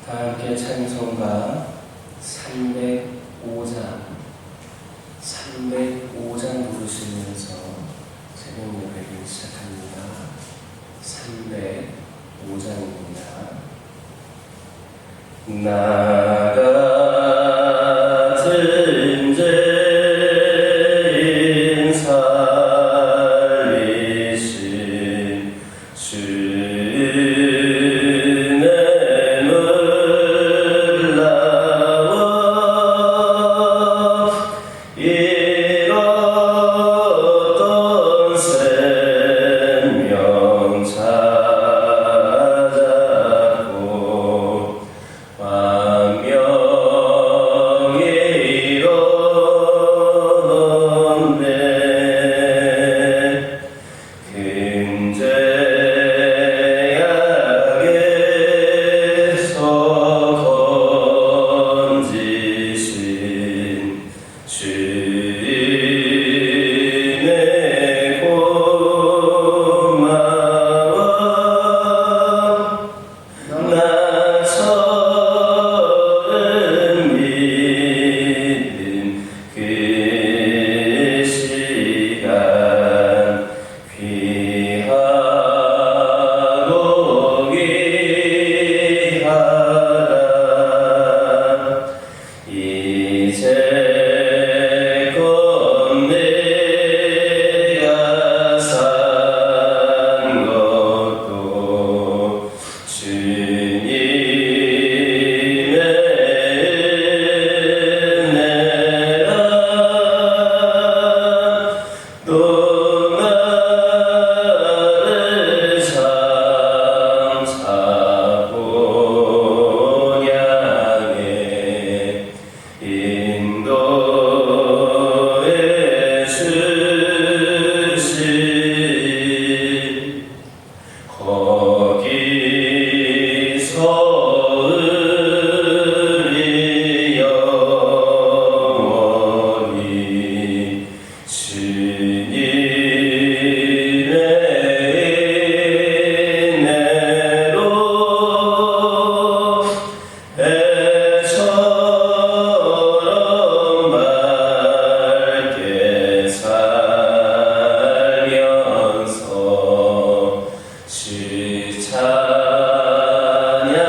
다 함께 찬송가 305장 부르시면서 새벽 예배를 시작합니다. 305장입니다. 나 같은 죄인 살리신 주는 놀라워 잃었던 생명 찾았고 완명히 이뤘네. 근죄악에서 건지신 주님의 고마워. 나처럼 믿는 그 시간 귀하고 귀하다. 이제껏 내가 산 것도 주님의 은혜라. 또 나를 삼사본향에 인도해 주시. 거기서 우리 영원히 주님의 은혜로 애처럼 맑게 살면서 주 찬양하리라.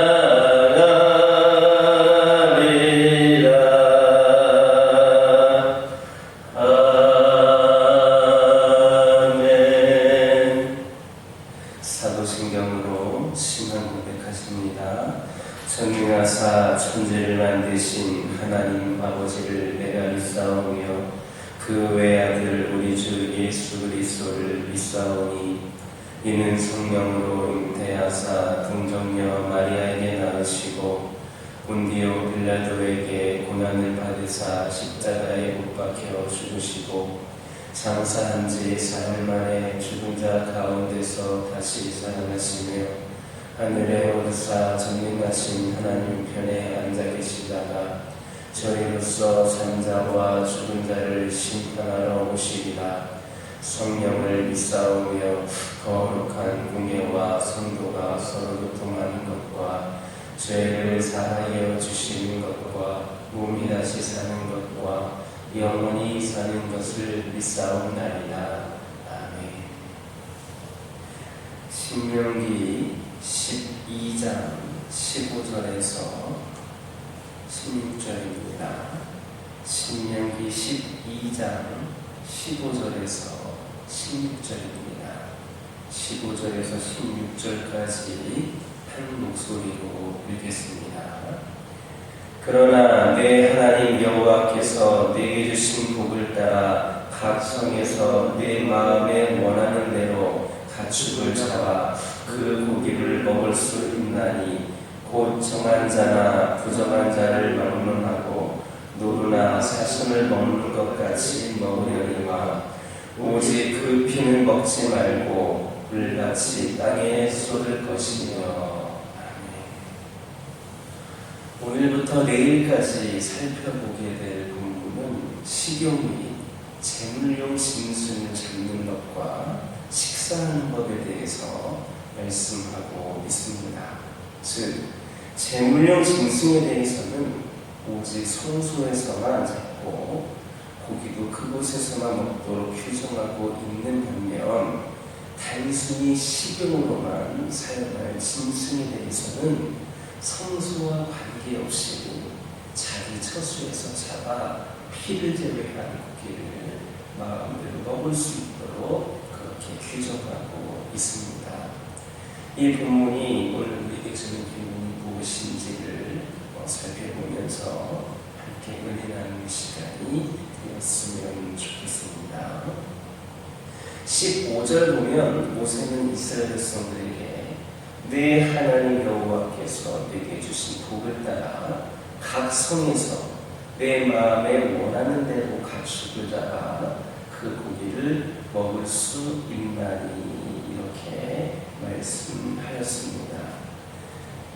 아멘. 사도신경으로 신앙 고백하십니다. 전능하사 천지를 만드신 하나님 아버지를 내가 믿사오며 그 외아들 우리 주 예수 그리스도를 믿사오니 이는 성령으로 잉태하사 동정녀 마리아에게 낳으시고 본디오 빌라도에게 고난을 받으사 십자가에 못 박혀 죽으시고 장사한 지 사흘 만에 죽은 자 가운데서 다시 살아나시며 하늘에 오르사 전능하신 하나님 편에 앉아 계시다가 저희로서 산자와 죽은 자를 심판하러 오시리라. 성령을 믿사오며 거룩한 공예와 성도가 서로 교통하는 것과 죄를 사하여 주시는 것과 몸이 다시 사는 것과 영원히 사는 것을 믿사옵나이다. 아멘. 신명기 12장 15절에서 16절입니다. 신명기 12장 15절에서 16절입니다. 15절에서 16절까지 한 목소리로 읽겠습니다. 그러나 내 하나님 여호와께서 내게 주신 복을 따라 각 성에서 내 마음에 원하는 대로 가축을 잡아 그 고기를 먹을 수 있나니 곧 정한 자나 부정한 자를 막론하고 노루나 사슴을 먹는 것 같이 먹으려니와 오직 그 피는 먹지 말고 물같이 땅에 쏟을 것이며. 아멘. 오늘부터 내일까지 살펴보게 될 본문은 식용이 재물용 짐승을 잡는 것과 식사하는 법에 대해서 말씀하고 있습니다. 즉 제물용 짐승에 대해서는 오직 성소에서만 잡고 고기도 그곳에서만 먹도록 규정하고 있는 반면 단순히 식용으로만 사용할 짐승에 대해서는 성소와 관계없이 자기 처수에서 잡아 피를 제외한 고기를 마음대로 먹을 수 있도록 그렇게 규정하고 있습니다. 이 본문이 오늘 우리에게 주는 교훈이 무엇인지를 살펴보면서 함께 은혜 나누는 시간이 되었으면 좋겠습니다. 15절 보면 모세는 이스라엘 백성들에게 내 하나님 여호와께서 내게 주신 복을 따라 각 성에서 내 마음에 원하는 대로 가축을 잡아 그 고기를 먹을 수 있나니 이렇게 말씀하였습니다.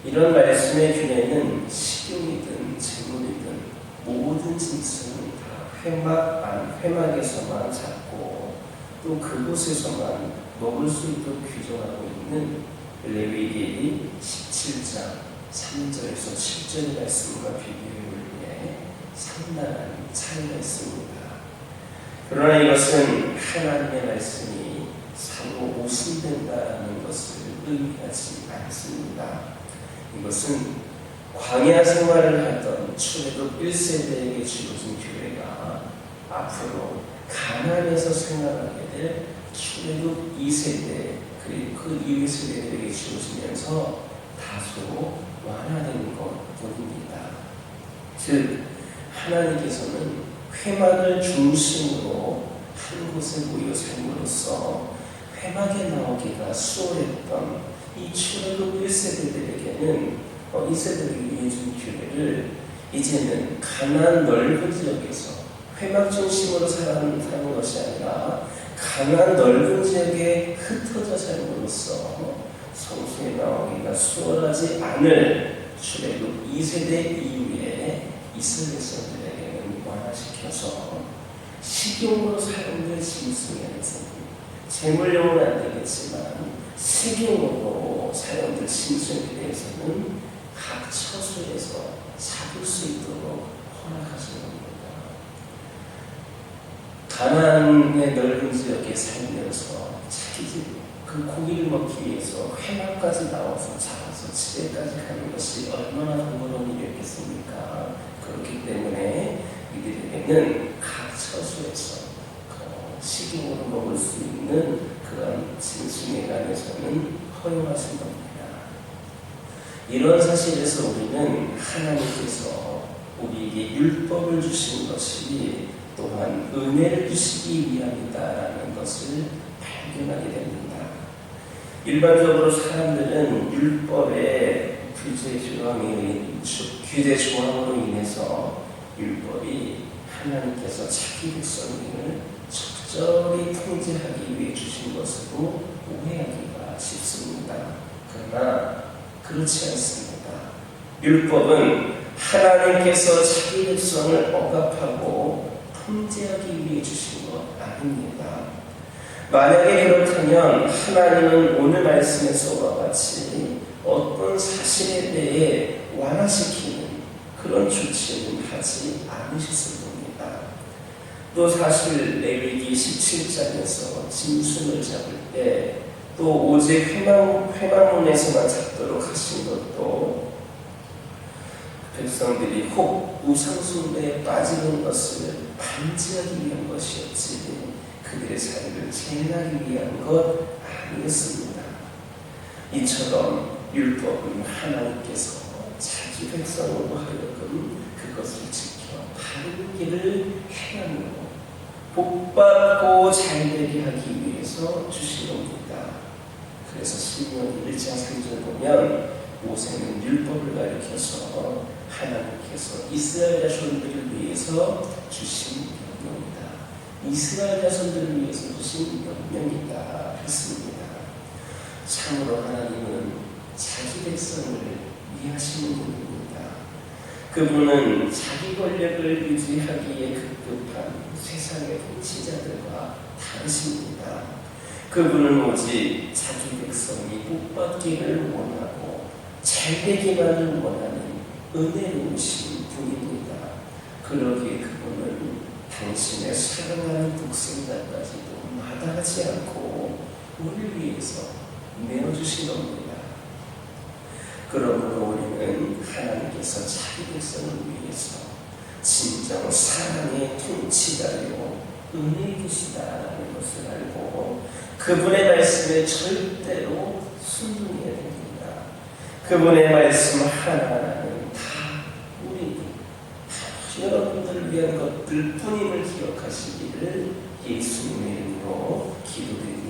이런 말씀의 규례는 식용이든 제물이든 모든 짐승은 다 회막에서만 잡고 또 그곳에서만 먹을 수 있도록 규정하고 있는 레위기 17장 3절에서 7절의 말씀과 비교해 때 상당한 차이가 있습니다. 그러나 이것은 하나님의 말씀이 사로 오순된다는 것을 의미하지 않습니다. 이것은 광야 생활을 하던 출애굽 1세대에게 주어진 규례가 앞으로 가나안에서 생활하게 될 출애굽 2세대 그리고 그 이후 세대들에게 주어지면서 다소 완화된 것뿐입니다. 즉 하나님께서는 회막을 중심으로 한 곳에 모여 삶으로써 회막에 나오기가 수월했던 이 출애굽 1세대들에게는 이 세대를 위해 준 규례를 이제는 가나안 넓은 지역에서 회막 중심으로 사는 것이 아니라 가나안 넓은 지역에 흩어져 삶으로써 성소에 나오기가 수월하지 않을 출애굽 2세대 이후에 이스라엘 백성들에게는 완화시켜서 식용으로 사용될 짐승에 대해서는 제물용은 안 되겠지만 식용으로 사용될 짐승에 대해서는 각 처소에서 잡을 수 있도록 허락하신 겁니다. 가나안의 넓은 지역에 살면서 자기 집 그 고기를 먹기 위해서 회막까지 나와서 잡아서 집에까지 가는 것이 얼마나 번거로운 일이었겠습니까? 그렇기 때문에 이들에게는 각 처소에서 식용으로 먹을 수 있는 그런 짐승에 관해서는 허용하신 겁니다. 이런 사실에서 우리는 하나님께서 우리에게 율법을 주신 것이 또한 은혜를 주시기 위함이다라는 것을 발견하게 됩니다. 일반적으로 사람들은 율법의 규제 조항으로 인해서 율법이 하나님께서 자기 백성을 적절히 통제하기 위해 주신 것으로 오해하기가 쉽습니다. 그러나 그렇지 않습니다. 율법은 하나님께서 자기 백성을 억압하고 통제하기 위해 주신 것 아닙니다. 만약에 그렇다면 하나님은 오늘 말씀에서와 같이 어떤 사실에 대해 완화시키는 그런 조치는 하지 않으셨을 겁니다. 또 사실 레위기 17장에서 짐승을 잡을 때 또 오직 회막문에서만 잡도록 하신 것도 백성들이 혹 우상숭배에 빠지는 것을 방지하기 위한 것이었지 그들의 삶을 재현하기 위한 것 아니었습니다. 이처럼 율법은 하나님께서 자기 백성으로 하여금 그것을 지켜 바른 길을 행함으로 복받고 잘되게 하기 위해서 주신 겁니다. 그래서 신명기 1장 3절 보면 모세는 율법을 가리켜서 하나님께서 이스라엘 자손들을 위해서 주신 명령이다. 이스라엘 자손들을 위해서 주신 명령이다 했습니다. 참으로 하나님은 자기 백성을 위하시는 분입니다. 그분은 자기 권력을 유지하기에 급급한 세상의 통치자들과 다르십니다. 그분은 오직 자기 백성이 복받기를 원하고 잘 되기만을 원하는 은혜로우신 분입니다. 그러기에 그분은 당신의 사랑하는 독생자까지도 마다하지 않고 우리를 위해서 내어주신 겁니다. 그러므로 우리는 하나님께서 자기 백성을 위해서 진정 사랑의 통치자요 은혜이시다라는 것을 알고 그분의 말씀에 절대로 순종해야 됩니다. 그분의 말씀 하나하나는 다 우리 여러분들을 위한 것들 뿐임을 기억하시기를 예수님의 이름으로 기도드립니다.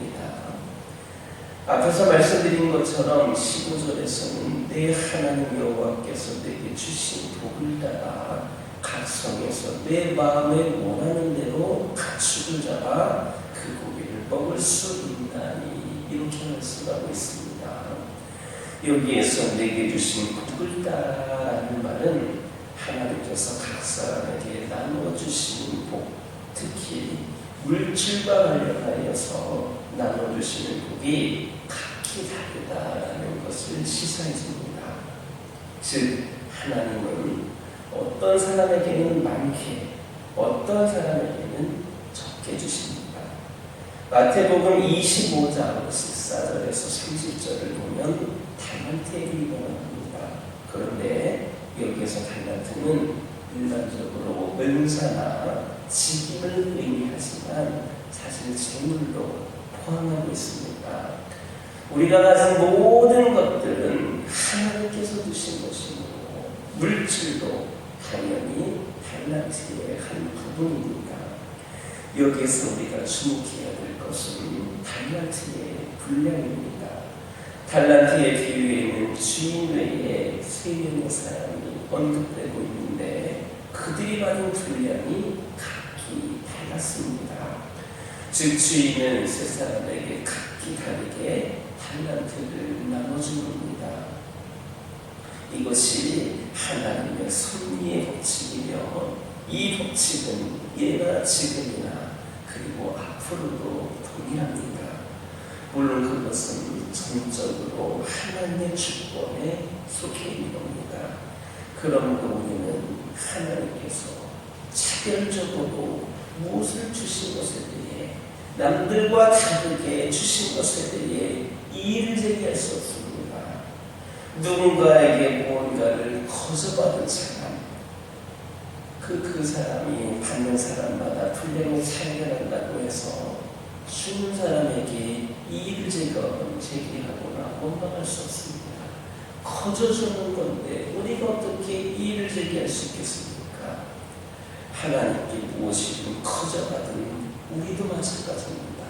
앞에서 말씀드린 것처럼 15절에서는 내 하나님 여호와께서 내게 주신 복을 따라 각 성에서 내 마음에 원하는 대로 가축을 잡아 그 고기를 먹을 수 있나니 이렇게 말씀하고 있습니다. 여기에서 내게 주신 복을 따라라는 말은 하나님께서 각 사람에게 나누어 주시는 복, 특히 물질과 관련하여서 나누어 주시는 복이 각기 다르다라는 것을 시사해 줍니다. 즉 하나님은 어떤 사람에게는 많게, 어떤 사람에게는 적게 주십니다. 마태복음 25장 14절에서 30절을 보면 달란트의 비유가 나옵니다. 그런데 여기에서 달란트는 일반적으로 은사나 직임을 의미하지만 사실 재물도 포함하고 있습니다. 우리가 가진 모든 것들은 하나님께서 주신 것이고 물질도 당연히 달란트의 한 부분입니다. 여기에서 우리가 주목해야 될 것은 달란트의 분량입니다. 달란트의 비유에 있는 주인 외에 3명의 사람이 언급되고 있는데 그들이 받은 분량이 각기 달랐습니다. 즉 주인은 세 사람에게 각기 다르게 달란트를 나눠준 겁니다. 이것이 하나님의 섭리의 법칙이며 이 법칙은 예나 지금이나 그리고 앞으로도 동일합니다. 물론 그것은 전적으로 하나님의 주권에 속해 있는 겁니다. 그러므로 우리는 하나님께서 차별적으로 무엇을 주신 것에 대해 남들과 다르게 주신 것에 대해 이의를 제기할 수 없습니다. 누군가에게 무언가를 거저받은 사람, 그 사람이 받는 사람마다 분량이 차이가 해서 주는 사람에게 이의를 제기하거나 원망할 수 없습니다. 거저주는 건데 우리가 어떻게 이의를 제기할 수 있겠습니까? 하나님께 무엇이든 거저받은 우리도 마찬가지입니다.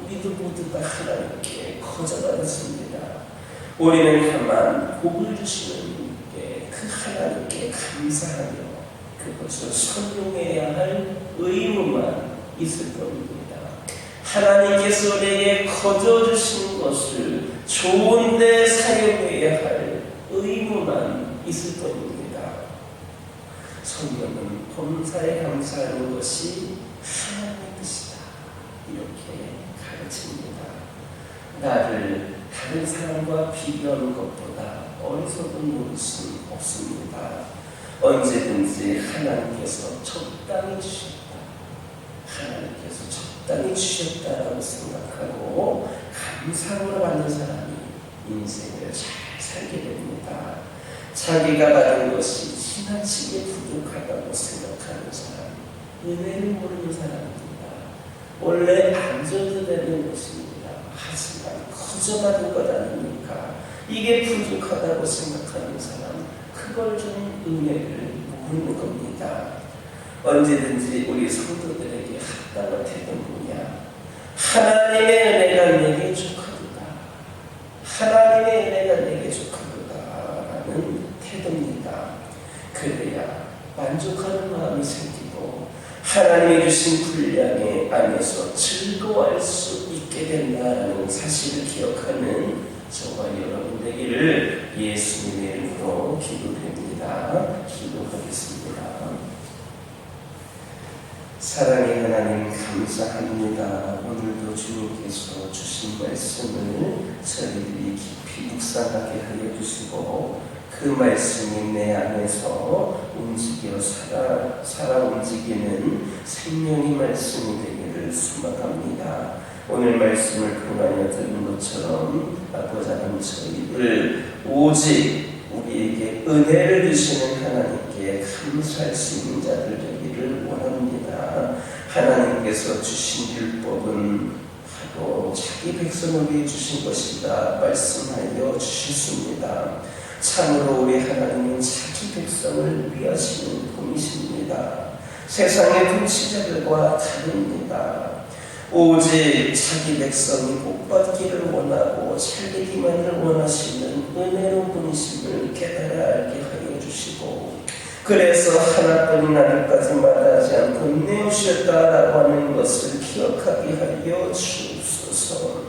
우리도 모두 다 하나님께 거저받았습니다. 우리는 다만 복을 주시는 분께 그 하나님께 감사하며 그것을 선용해야 할 의무만 있을 겁니다. 하나님께서 우리에게 거저 주신 것을 좋은 데 사용해야 할 의무만 있을 겁니다. 성경은 범사에 감사하는 것이 하나님의 뜻이다 이렇게 가르칩니다. 나를 다른 사람과 비교하는 것보다 어리석은 노릇은 없습니다. 언제든지 하나님께서 적당히 주셨다. 하나님께서 적당히 주셨다라고 생각하고 감사함으로 받는 사람이 인생을 잘 살게 됩니다. 자기가 받은 것이 지나치게 부족하다고 생각하는 사람, 은혜를 모르는 사람입니다. 원래 안 줘도 되는 것입니다. 하지만 거저받은 것 아닙니까? 이게 부족하다고 생각하는 사람, 그걸 좀 은혜를 모르는 겁니다. 언제든지 우리 성도들에게 합당한 태도는 뭐냐? 하나님의 은혜가 내게 족하도다. 하나님의 은혜가 내게 족하도다라는 태도입니다. 그래야 만족하는 마음이 생기고 하나님이 주신 분량에 안에서 즐거워할 수 있게 된다라는 사실을 기억하는 저와 여러분 되기를 예수님의 이름으로 기도드립니다. 기도하겠습니다. 사랑의 하나님 감사합니다. 오늘도 주님께서 주신 말씀을 저희들이 깊이 묵상하게 하여 주시고 그 말씀이 내 안에서 움직여 살아 움직이는 생명의 말씀이 되기를 소망합니다. 오늘 말씀을 통하여 들은 것처럼 아버지 하나님 저희를 오직 우리에게 은혜를 주시는 하나님께 감사할 수 있는 자들 되기를 원합니다. 하나님께서 주신 율법은 바로 자기 백성을 위해 주신 것이다 말씀하여 주셨습니다. 참으로 우리 하나님은 자기 백성을 위하시는 분이십니다. 세상의 통치자들과 다릅니다. 오직 자기 백성이 복받기를 원하고 살리기만을 원하시는 은혜로운 분이심을 깨달아 알게 하여 주시고, 그래서 하나뿐인 아들까지 마다하지 않고 내오셨다라고 하는 것을 기억하게 하여 주옵소서.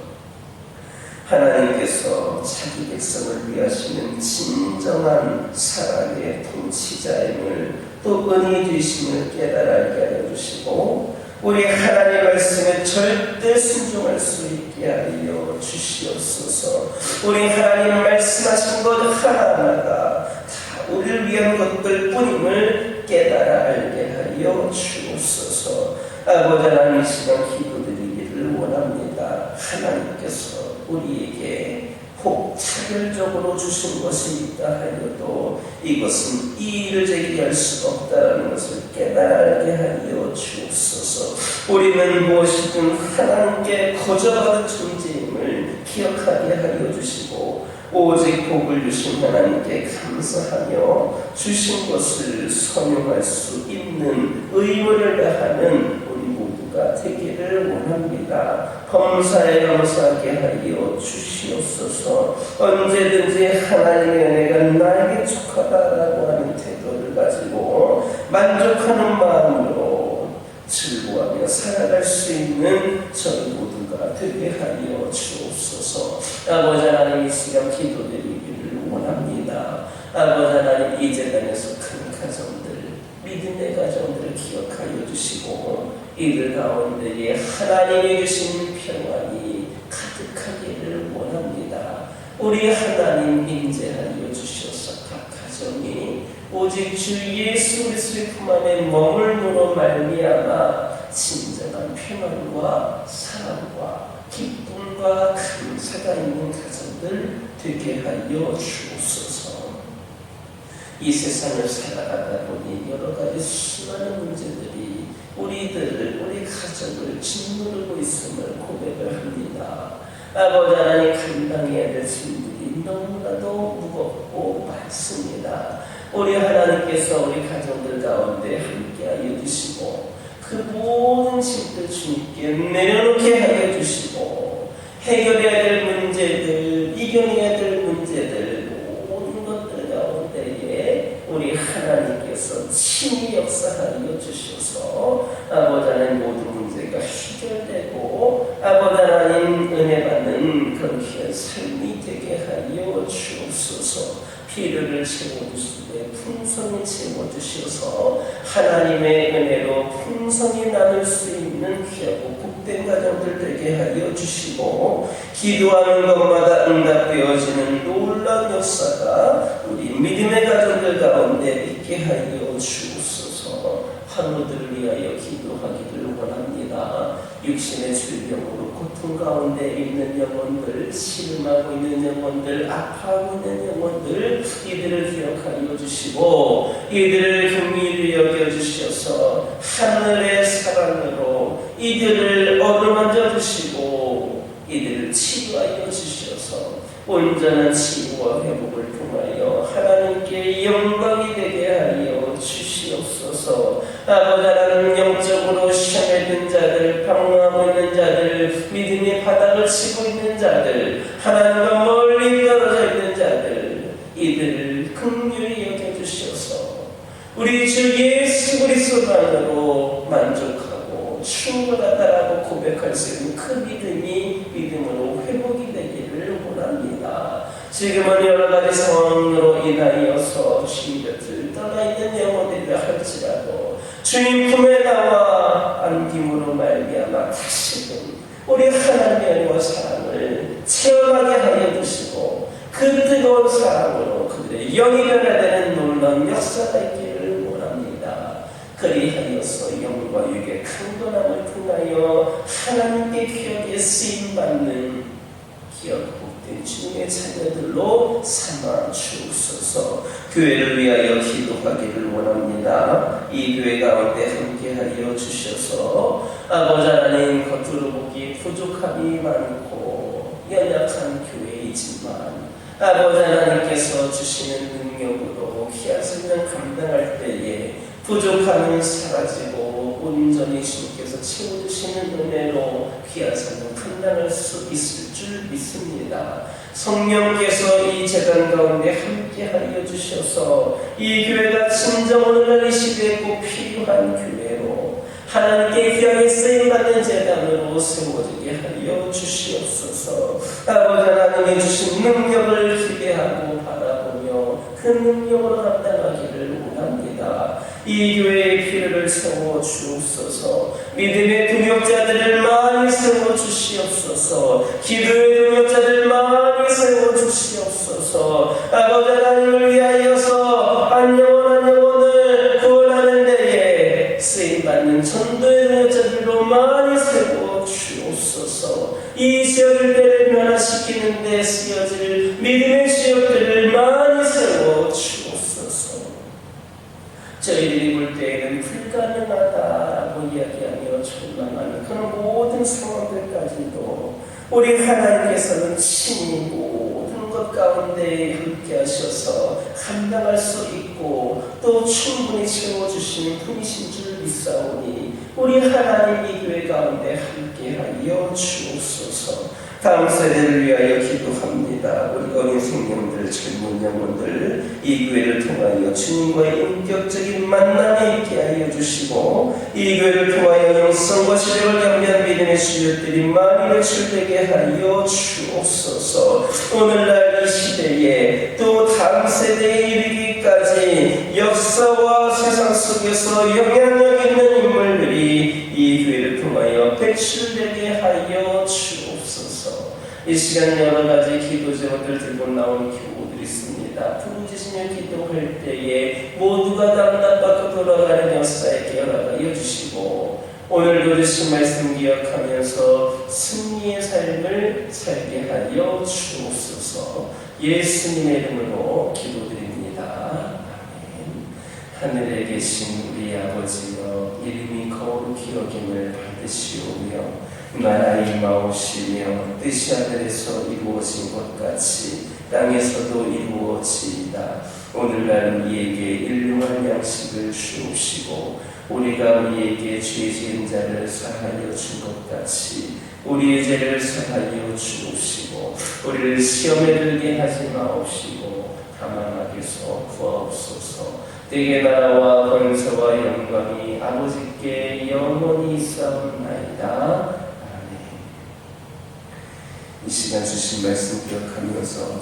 하나님께서 자기 백성을 위하시는 진정한 사랑의 통치자임을 또 은혜의 주심을 깨달아 알게 하여 주시고, 우리 하나님 말씀에 절대 순종할 수 있게 하여 주시옵소서. 우리 하나님 말씀하신 것 하나하나가 다 우리를 위한 것들 뿐임을 깨달아 알게 하여 주옵소서. 아버지 하나님 이 시간 기도드리기를 원합니다. 하나님께서 우리에게 혹 차별적으로 주신 것이 있다 하여도 이것은 이의를 제기할 수 없다는 것을 깨달아 알게 하여 주옵소서. 우리는 무엇이든 하나님께 거저받은 존재임을 기억하게 하여 주시고, 오직 복을 주신 하나님께 감사하며 주신 것을 선용할 수 있는 의무를 다하는 우리 모두가 되기를 원합니다. 범사에 감사하게 하여 주시옵소서. 언제든지 하나님의 은혜가 나에게 족하다라고 하는 태도를 가지고 만족하는 마음으로 즐거워하며 살아갈 수 있는 저희 모두가 되게 하여 주옵소서. 아버지 하나님 이 시간 기도드리기를 원합니다. 아버지 하나님 이 재단에서 큰 가정들, 믿음의 가정들을 기억하여 주시고 이들 가운데에 하나님이 주신 평안이 가득하기를 원합니다. 우리 하나님 임재하여 주셔서 각 가정이 오직 주 예수 그리스도의 품 안에 머물므로 말미암아 진정한 평안과 사랑과 기쁨과 감사가 있는 가정들 되게 하여 주옵소서. 이 세상을 살아가다 보니 여러 가지 수많은 문제들이 우리 가정을 짓누르고 있음을 고백을 합니다. 아버지 하나님 감당해야 될 짐들이 너무나도 무겁고 많습니다. 우리 하나님께서 우리 가정들 가운데 함께하여 주시고 그 모든 짐들 주님께 내려놓게 하여 주시고, 해결해야 될 문제들, 이겨내야 될 문제들 모든 것들 가운데에 우리 하나님께서 친히 역사하여 주셔서 아버지 하나님 모든 문제가 해결되고 아버지 하나님 은혜 받는 그런 귀한 삶이 되게 하여 주옵소서. 필요를 채워주시되 풍성히 채워주셔서 하나님의 은혜로 풍성히 나눌 수 있는 귀하고 복된 가정들 되게 하여 주시고, 기도하는 것마다 응답되어지는 놀라운 역사가 우리 믿음의 가정들 가운데 있게 하여 주옵소서. 환우들을 위하여 기도하기를 원합니다. 육신의 질병으로 고통 가운데 있는 영혼들, 신음하고 있는 영혼들, 아파하고 있는 영혼들, 이들을 기억하여 주시고 이들을 긍휼히 여겨주셔서 하늘의 사랑으로 이들을 어루만져 주시고 이들을 치유하여 주셔서 온전한 치유와 회복을 통하여 하나님께 영광이 되게 하여 주시옵소서. 아버지 하나님 영적으로 시험에 든 자들, 방황하고 있는 자들, 믿음의 바닥을 치고 있는 자들, 하나님과 멀리 떨어져 있는 자들, 이들을 긍휼히 여겨주셔서 우리 주 예수 그리스도만으로 만족하고 충분하다라고 고백할 수 있는 그 믿음으로 회복이 되기를 원합니다. 지금은 여러 가지 상황으로 인하여서 주님 곁을 떠나 있는 영혼들이라 할지라도 주님 품에 나와 안김으로 말미암아 다시금 우리 하나님의 은혜와 사랑을 체험하게 하여 주시고 그 뜨거운 사랑으로 그들의 영이 변화되는 놀라운 역사가 있기를 원합니다. 그리하여서 영과 육의 강건함을 통하여 하나님께 기억에 쓰임받는 기억복된 주님의 자녀들로 삼아 주옵소서. 교회를 위하여 기도하기를 원합니다. 이 교회 가운데 함께하여 주셔서 아버지 하나님, 겉으로 보기 부족함이 많고 연약한 교회이지만 아버지 하나님께서 주시는 능력으로 귀하시는 감당할 때에 부족함이 사라지고 온전히 주님께서 채워주시는 은혜로 귀하사는 감당할 수 있을 줄 믿습니다. 성령께서 이 재단 가운데 함께하여 주셔서 이 교회가 진정 오늘날 이 시대에 꼭 필요한 교회로 하나님께 귀하게 쓰임받는 재단으로 세워지게 하여 주시옵소서. 아버지 하나님이 주신 능력을 기대하고 바라보며 그 능력으로 감당하기를 원합니다. 이 교회의 필요를 세워 주옵소서. 믿음의 동역자들을 많이 세워 주시옵소서. 기도의 동역자들 많이 세워 주시옵소서. 아버지 하나님을 위하여서 한 영혼을 구원하는 데에 쓰임받는 전도의 동역자들로 많이 세워 주옵소서. 이 지역들을 변화시키는 데 쓰여질 믿음의 지역들을 많이 세워 주옵소서. 저희들이 볼 때에는 불가능하다라고 이야기하며 절망하는 그런 모든 상황들까지도 우리 하나님께서는 친히 모든 것 가운데 함께 하셔서 감당할 수 있고 또 충분히 채워주시는 분이신 줄 믿사오니 우리 하나님 이 교회 가운데 함께하여 주옵소서. 다음 세대를 위하여 기도합니다. 우리 어린 생명들, 젊은 영혼들 이 교회를 통하여 주님과의 인격적인 만남에 있게 하여 주시고 이 교회를 통하여 영성과 시력을 겸비한 믿음의 수요들이 많이 배출되게 하여 주옵소서. 오늘날 이 시대에 또 다음 세대에 이르기까지 역사와 세상 속에서 영향력 있는 인물들이 이 교회를 통하여 배출되게 하여 주옵소서. 이 시간 여러 가지 기도 제목들 들고 나온 교우들이 있습니다. 부르짖으며 기도할 때에 모두가 답답하고 돌아가는 역사에 깨어나가여 주시고 오늘도 주신 말씀 기억하면서 승리의 삶을 살게 하여 주옵소서. 예수님의 이름으로 기도드립니다. 아멘. 하늘에 계신 우리 아버지여, 이름이 거룩히 여김을 받으시오며 나라의 마옵시며 뜻이 하늘에서 이루어진 것 같이 땅에서도 이루어지이다. 오늘날 우리에게 일용할 양식을 주옵시고 우리가 우리에게 죄 지은 자를 사하여 준 것 같이 우리의 죄를 사하여 주옵시고 우리를 시험에 들게 하지 마옵시고 다만 악에서 구하옵소서. 때의 나라와 권세와 영광이 아버지께 영원히 있사옵나이다. 이 시간 주신 말씀 기억하면서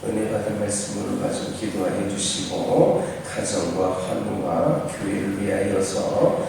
은혜 받은 말씀으로 가지고 기도하여 주시고 가정과 환우와 교회를 위하여서